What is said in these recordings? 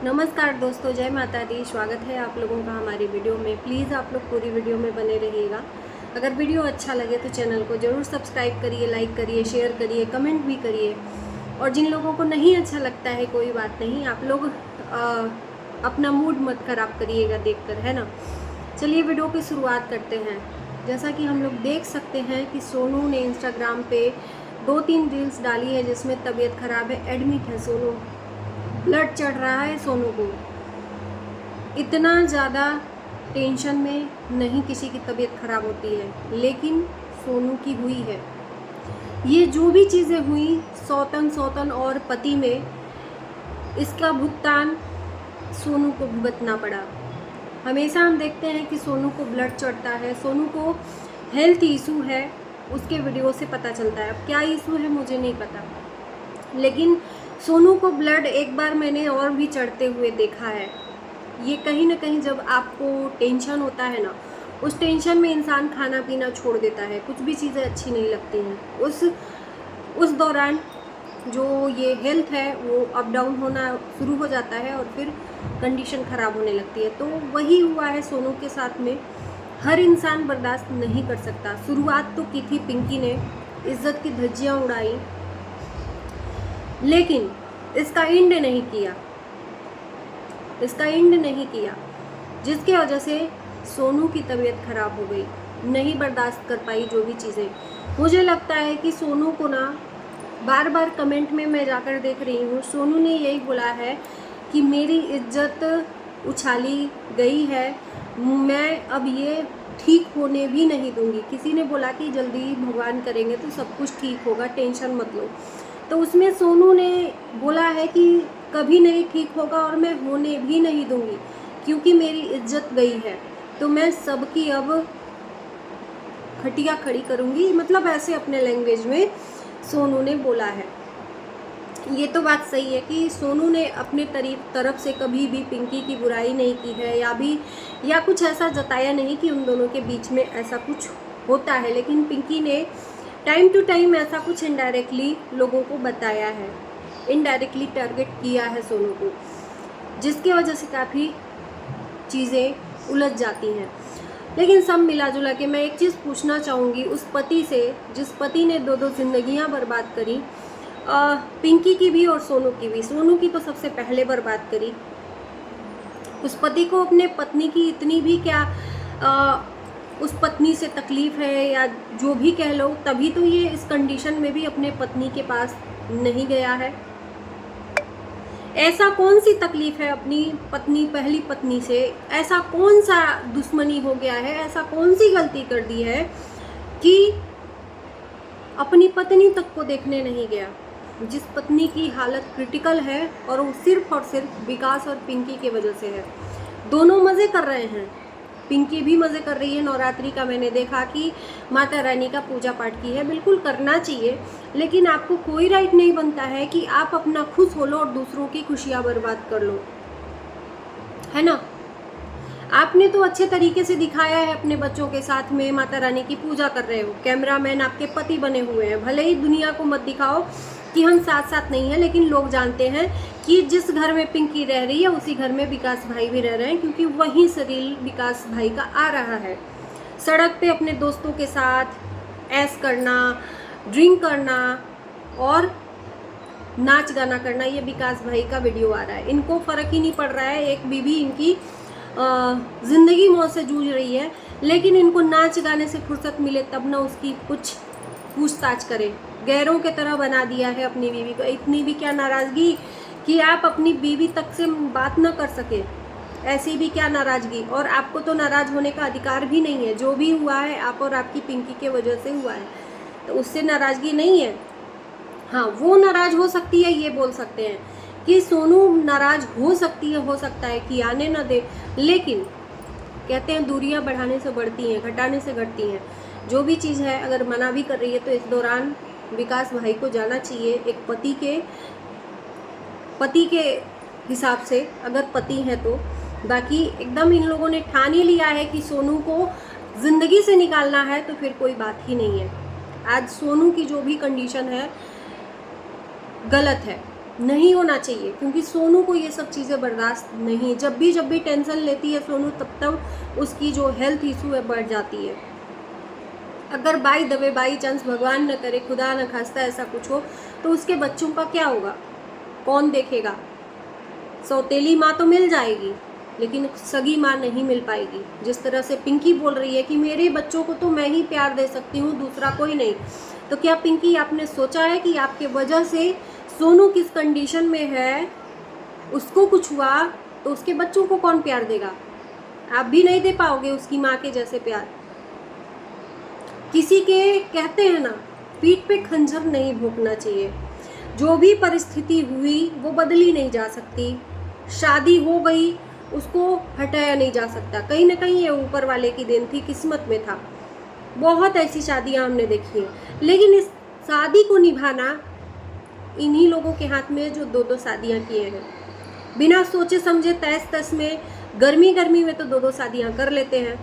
नमस्कार दोस्तों, जय माता दी। स्वागत है आप लोगों का हमारी वीडियो में। प्लीज़ आप लोग पूरी वीडियो में बने रहिएगा। अगर वीडियो अच्छा लगे तो चैनल को ज़रूर सब्सक्राइब करिए, लाइक करिए, शेयर करिए, कमेंट भी करिए। और जिन लोगों को नहीं अच्छा लगता है कोई बात नहीं, आप लोग अपना मूड मत खराब करिएगा देखकर, है ना। चलिए वीडियो की शुरुआत करते हैं। जैसा कि हम लोग देख सकते हैं कि सोनू ने इंस्टाग्राम पे 2-3 रील्स डाली है जिसमें तबीयत खराब है, एडमिट है सोनू, ब्लड चढ़ रहा है सोनू को। इतना ज़्यादा टेंशन में नहीं किसी की तबीयत खराब होती है, लेकिन सोनू की हुई है। ये जो भी चीज़ें हुई सौतन और पति में, इसका भुगतान सोनू को भुगतना पड़ा। हमेशा हम देखते हैं कि सोनू को ब्लड चढ़ता है, सोनू को हेल्थ इशू है, उसके वीडियो से पता चलता है। अब क्या इशू है मुझे नहीं पता, लेकिन सोनू को ब्लड एक बार मैंने और भी चढ़ते हुए देखा है। ये कहीं ना कहीं जब आपको टेंशन होता है ना, उस टेंशन में इंसान खाना पीना छोड़ देता है, कुछ भी चीज़ें अच्छी नहीं लगती हैं। उस दौरान जो ये हेल्थ है वो अप डाउन होना शुरू हो जाता है और फिर कंडीशन ख़राब होने लगती है। तो वही हुआ है सोनू के साथ में। हर इंसान बर्दाश्त नहीं कर सकता। शुरुआत तो की थी पिंकी ने, इज्जत की धज्जियाँ उड़ाई, लेकिन इसका एंड नहीं किया, जिसकी वजह से सोनू की तबीयत खराब हो गई, नहीं बर्दाश्त कर पाई जो भी चीज़ें। मुझे लगता है कि सोनू को ना, बार बार कमेंट में मैं जाकर देख रही हूँ, सोनू ने यही बोला है कि मेरी इज्जत उछाली गई है, मैं अब ये ठीक होने भी नहीं दूंगी। किसी ने बोला कि जल्दी भगवान करेंगे तो सब कुछ ठीक होगा, टेंशन मत लो। तो उसमें सोनू ने बोला है कि कभी नहीं ठीक होगा और मैं होने भी नहीं दूंगी, क्योंकि मेरी इज्जत गई है तो मैं सबकी अब खटिया खड़ी करूंगी। मतलब ऐसे अपने लैंग्वेज में सोनू ने बोला है। ये तो बात सही है कि सोनू ने अपने तरफ से कभी भी पिंकी की बुराई नहीं की है, या कुछ ऐसा जताया नहीं कि उन दोनों के बीच में ऐसा कुछ होता है। लेकिन पिंकी ने टाइम टू टाइम ऐसा कुछ इनडायरेक्टली लोगों को बताया है, इनडायरेक्टली टारगेट किया है सोनू को, जिसकी वजह से काफ़ी चीज़ें उलझ जाती हैं। लेकिन सब मिला जुला के मैं एक चीज़ पूछना चाहूँगी उस पति से, जिस पति ने 2-2 जिंदगियां बर्बाद करी, पिंकी की भी और सोनू की भी। सोनू की तो सबसे पहले बर्बाद करी। उस पति को अपने पत्नी की इतनी भी क्या उस पत्नी से तकलीफ़ है या जो भी कह लो, तभी तो ये इस कंडीशन में भी अपने पत्नी के पास नहीं गया है। ऐसा कौन सी तकलीफ़ है अपनी पहली पत्नी से, ऐसा कौन सा दुश्मनी हो गया है, ऐसा कौन सी गलती कर दी है कि अपनी पत्नी तक को देखने नहीं गया। जिस पत्नी की हालत क्रिटिकल है, और वो सिर्फ और सिर्फ विकास और पिंकी के वजह से है। दोनों मज़े कर रहे हैं, पिंकी भी मज़े कर रही है। नवरात्रि का मैंने देखा कि माता रानी का पूजा पाठ की है, बिल्कुल करना चाहिए, लेकिन आपको कोई राइट नहीं बनता है कि आप अपना खुश हो लो और दूसरों की खुशियाँ बर्बाद कर लो, है ना। आपने तो अच्छे तरीके से दिखाया है, अपने बच्चों के साथ में माता रानी की पूजा कर रहे हो, कैमरामैन आपके पति बने हुए हैं। भले ही दुनिया को मत दिखाओ कि हम साथ साथ नहीं हैं, लेकिन लोग जानते हैं कि जिस घर में पिंकी रह रही है उसी घर में विकास भाई भी रह रहे हैं, क्योंकि वहीं से रील विकास भाई का आ रहा है। सड़क पे अपने दोस्तों के साथ ऐश करना, ड्रिंक करना और नाच गाना करना, ये विकास भाई का वीडियो आ रहा है। इनको फ़र्क ही नहीं पड़ रहा है, एक बीवी इनकी ज़िंदगी मौत से जूझ रही है, लेकिन इनको नाच गाने से फुर्सत मिले तब ना उसकी कुछ पूछताछ करें। गैरों के तरह बना दिया है अपनी बीवी को। इतनी भी क्या नाराज़गी कि आप अपनी बीवी तक से बात न कर सके, ऐसी भी क्या नाराज़गी। और आपको तो नाराज़ होने का अधिकार भी नहीं है। जो भी हुआ है आप और आपकी पिंकी के वजह से हुआ है, तो उससे नाराज़गी नहीं है। हाँ, वो नाराज़ हो सकती है, ये बोल सकते हैं कि सोनू नाराज़ हो सकता है कि आने ना दे, लेकिन कहते हैं दूरियां बढ़ाने से बढ़ती हैं, घटाने से घटती हैं। जो भी चीज़ है अगर मना भी कर रही है तो इस दौरान विकास भाई को जाना चाहिए, एक पति के हिसाब से, अगर पति है तो। बाकी एकदम इन लोगों ने ठान ही लिया है कि सोनू को ज़िंदगी से निकालना है, तो फिर कोई बात ही नहीं है। आज सोनू की जो भी कंडीशन है गलत है, नहीं होना चाहिए, क्योंकि सोनू को ये सब चीज़ें बर्दाश्त नहीं। जब भी टेंशन लेती है सोनू, तब उसकी जो हेल्थ इशू है बढ़ जाती है। अगर बाई चांस भगवान न करे, खुदा न खास्ता ऐसा कुछ हो, तो उसके बच्चों का क्या होगा? कौन देखेगा? सौतेली माँ तो मिल जाएगी, लेकिन सगी माँ नहीं मिल पाएगी। जिस तरह से पिंकी बोल रही है कि मेरे बच्चों को तो मैं ही प्यार दे सकती हूँ, दूसरा कोई नहीं। तो क्या पिंकी आपने सोचा है कि आपके वजह से सोनू किस कंडीशन में है? उसको कुछ हुआ तो उसके बच्चों को कौन प्यार देगा? आप भी नहीं दे पाओगे उसकी माँ के जैसे प्यार। किसी के कहते हैं ना, पीठ पे खंजर नहीं भोंकना चाहिए। जो भी परिस्थिति हुई वो बदली नहीं जा सकती। शादी हो गई, उसको हटाया नहीं जा सकता। कहीं ना कहीं ये ऊपर वाले की देन थी, किस्मत में था। बहुत ऐसी शादियां हमने देखी हैं, लेकिन इस शादी को निभाना इन्हीं लोगों के हाथ में जो दो शादियां किए हैं, बिना सोचे समझे तैस तस में। गर्मी में तो दो शादियां कर लेते हैं,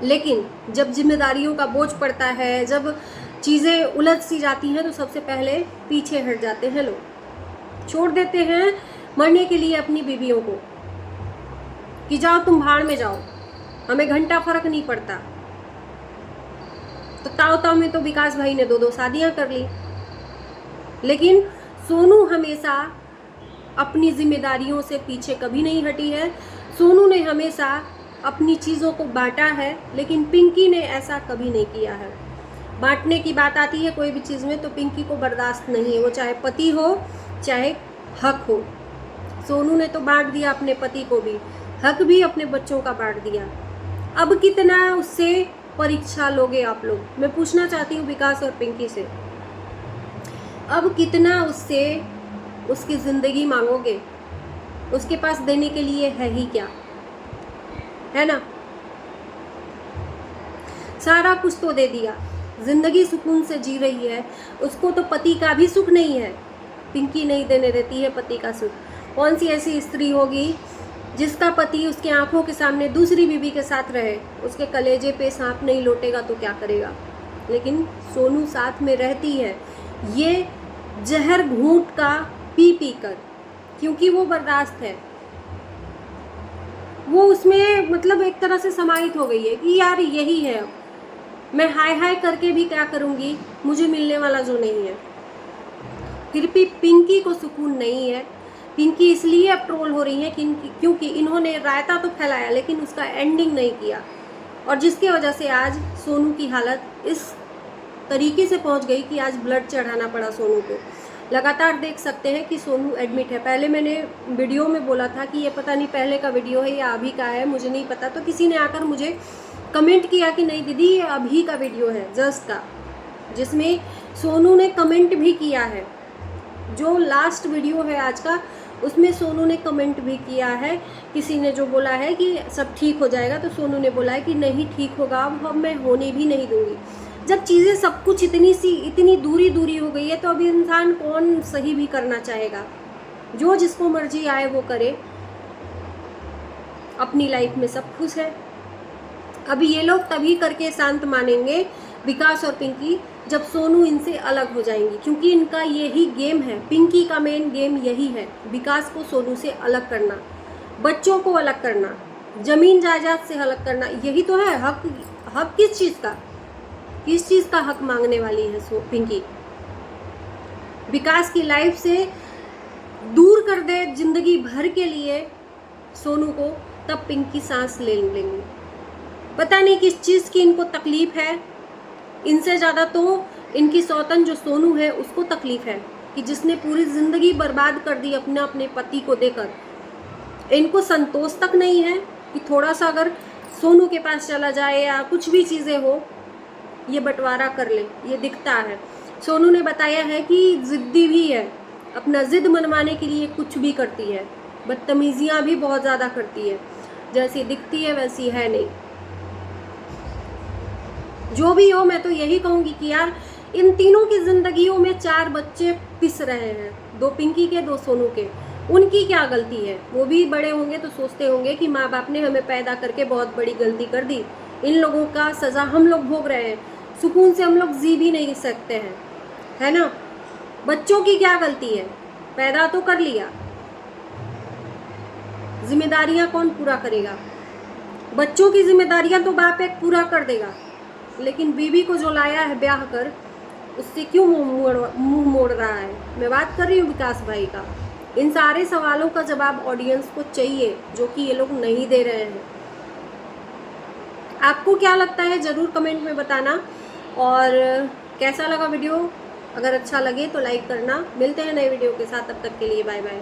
लेकिन जब जिम्मेदारियों का बोझ पड़ता है, जब चीज़ें उलझ सी जाती हैं, तो सबसे पहले पीछे हट जाते हैं लोग। छोड़ देते हैं मरने के लिए अपनी बीवियों को कि जाओ तुम भाड़ में जाओ, हमें घंटा फर्क नहीं पड़ता। तो ताव में तो विकास भाई ने दो शादियां कर ली, लेकिन सोनू हमेशा अपनी जिम्मेदारियों से पीछे कभी नहीं हटी है। सोनू ने हमेशा अपनी चीज़ों को बांटा है, लेकिन पिंकी ने ऐसा कभी नहीं किया है। बांटने की बात आती है कोई भी चीज़ में तो पिंकी को बर्दाश्त नहीं है, वो चाहे पति हो चाहे हक हो। सोनू ने तो बांट दिया अपने पति को भी, हक भी अपने बच्चों का बांट दिया। अब कितना उससे परीक्षा लोगे आप लोग? मैं पूछना चाहती हूँ विकास और पिंकी से, अब कितना उससे उसकी ज़िंदगी मांगोगे? उसके पास देने के लिए है ही क्या? है ना, सारा कुछ तो दे दिया, जिंदगी सुकून से जी रही है। उसको तो पति का भी सुख नहीं है, पिंकी नहीं देने देती है पति का सुख। कौन सी ऐसी स्त्री होगी जिसका पति उसके आंखों के सामने दूसरी बीवी के साथ रहे, उसके कलेजे पे सांप नहीं लौटेगा तो क्या करेगा? लेकिन सोनू साथ में रहती है, ये जहर घूंट का पी कर, क्योंकि वो बर्दाश्त है। वो उसमें मतलब एक तरह से समाहित हो गई है कि यार यही है, अब मैं हाय हाय करके भी क्या करूँगी, मुझे मिलने वाला जो नहीं है। फिर भी पिंकी को सुकून नहीं है। पिंकी इसलिए अब ट्रोल हो रही है क्योंकि इन्होंने रायता तो फैलाया लेकिन उसका एंडिंग नहीं किया, और जिसके वजह से आज सोनू की हालत इस तरीके से पहुंच गई कि आज ब्लड चढ़ाना पड़ा सोनू को। लगातार देख सकते हैं कि सोनू एडमिट है। पहले मैंने वीडियो में बोला था कि ये पता नहीं पहले का वीडियो है या अभी का है, मुझे नहीं पता। तो किसी ने आकर मुझे कमेंट किया कि नहीं दीदी ये अभी का वीडियो है जस्ट का, जिसमें सोनू ने कमेंट भी किया है। जो लास्ट वीडियो है आज का, उसमें सोनू ने कमेंट भी किया है। किसी ने जो बोला है कि सब ठीक हो जाएगा, तो सोनू ने बोला है कि नहीं ठीक होगा, अब मैं होने भी नहीं दूंगी। जब चीज़ें सब कुछ इतनी दूरी हो गई है, तो अभी इंसान कौन सही भी करना चाहेगा? जो जिसको मर्जी आए वो करे, अपनी लाइफ में सब खुश है। अभी ये लोग तभी करके शांत मानेंगे विकास और पिंकी जब सोनू इनसे अलग हो जाएंगी, क्योंकि इनका यही गेम है। पिंकी का मेन गेम यही है, विकास को सोनू से अलग करना, बच्चों को अलग करना, जमीन जायदाद से अलग करना। यही तो है हक किस चीज़ का हक मांगने वाली है पिंकी? विकास की लाइफ से दूर कर दे जिंदगी भर के लिए सोनू को, तब पिंकी सांस ले लेंगी। पता नहीं किस चीज़ की इनको तकलीफ है। इनसे ज़्यादा तो इनकी सौतन जो सोनू है उसको तकलीफ है कि जिसने पूरी ज़िंदगी बर्बाद कर दी अपने पति को देकर। इनको संतोष तक नहीं है कि थोड़ा सा अगर सोनू के पास चला जाए या कुछ भी चीज़ें हो, ये बंटवारा कर ले। ये दिखता है। सोनू ने बताया है कि ज़िद्दी भी है, अपना ज़िद मनवाने के लिए कुछ भी करती है, बदतमीजियाँ भी बहुत ज़्यादा करती है। जैसी दिखती है वैसी है नहीं। जो भी हो, मैं तो यही कहूँगी कि यार इन तीनों की ज़िंदगियों में 4 बच्चे पिस रहे हैं, 2 पिंकी के 2 सोनू के। उनकी क्या गलती है? वो भी बड़े होंगे तो सोचते होंगे कि माँ बाप ने हमें पैदा करके बहुत बड़ी गलती कर दी, इन लोगों का सज़ा हम लोग भोग रहे हैं, सुकून से हम लोग जी भी नहीं सकते हैं, है ना? बच्चों की क्या गलती है? पैदा तो कर लिया, जिम्मेदारियां कौन पूरा करेगा? बच्चों की जिम्मेदारियां तो बाप एक पूरा कर देगा, लेकिन बीवी को जो लाया है ब्याह कर, उससे क्यों मुंह मोड़ रहा है? मैं बात कर रही हूँ विकास भाई का। इन सारे सवालों का जवाब ऑडियंस को चाहिए, जो कि ये लोग नहीं दे रहे हैं। आपको क्या लगता है ज़रूर कमेंट में बताना, और कैसा लगा वीडियो? अगर अच्छा लगे तो लाइक करना। मिलते हैं नए वीडियो के साथ, तब तक के लिए बाय बाय।